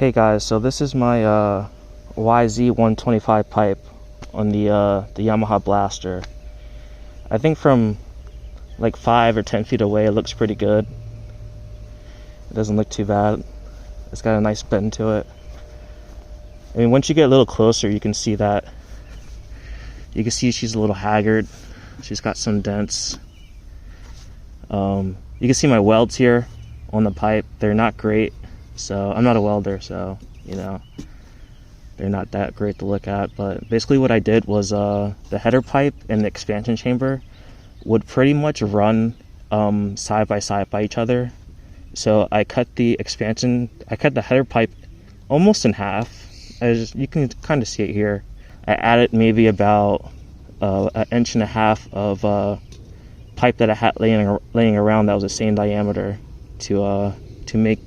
Hey guys, so this is my YZ125 pipe on the Yamaha Blaster. I think from like 5 or 10 feet away it looks pretty good. It doesn't look too bad. It's got a nice bend to it. I mean, once you get a little closer you can see that. You can see she's a little haggard. She's got some dents. You can see my welds here on the pipe. They're not great. So I'm not a welder, so you know, they're not that great to look at. But basically what I did was the header pipe and the expansion chamber would pretty much run side by side by each other. So I cut the header pipe almost in half. You can kind of see it here. I added maybe about an inch and a half of pipe that I had laying around that was the same diameter to make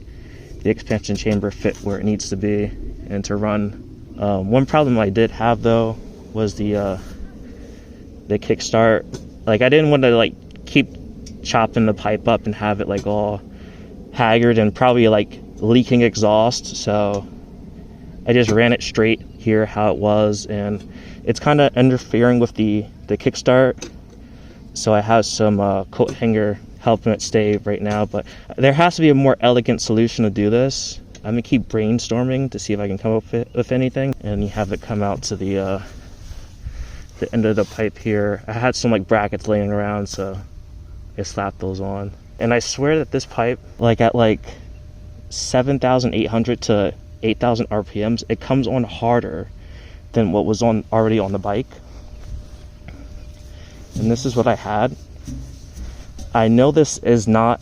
the expansion chamber fit where it needs to be and to run. One problem I did have though was the kickstart. Like, I didn't want to like keep chopping the pipe up and have it like all haggard and probably like leaking exhaust, so I just ran it straight here how it was, and it's kind of interfering with the kickstart, so I have some coat hanger helping it stay right now. But there has to be a more elegant solution to do this. I'm gonna keep brainstorming to see if I can come up with anything. And you have it come out to the end of the pipe here. I had some like brackets laying around, so I slapped those on. And I swear that this pipe, like at like 7,800 to 8,000 RPMs, it comes on harder than what was already on the bike. And this is what I had. I know this is not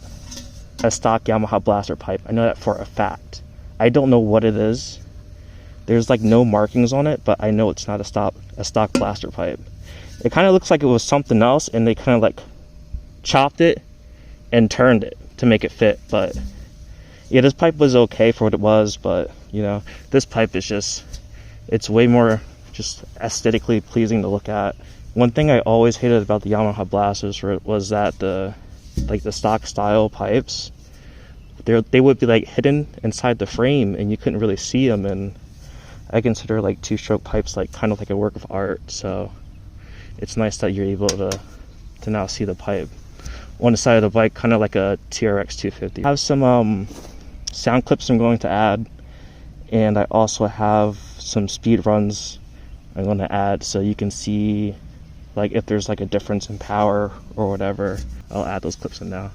a stock Yamaha Blaster pipe. I know that for a fact. I don't know what it is. There's like no markings on it, but I know it's not a stock Blaster pipe. It kind of looks like it was something else, and they kind of like chopped it and turned it to make it fit. But yeah, this pipe was okay for what it was, but you know, this pipe is it's way more just aesthetically pleasing to look at. One thing I always hated about the Yamaha Blasters was that the stock style pipes, they would be like hidden inside the frame and you couldn't really see them. And I consider like two-stroke pipes like kind of like a work of art, so it's nice that you're able to now see the pipe on the side of the bike, kind of like a TRX 250. I have some sound clips I'm going to add, and I also have some speed runs I'm going to add, so you can see like if there's like a difference in power or whatever. I'll add those clips in now.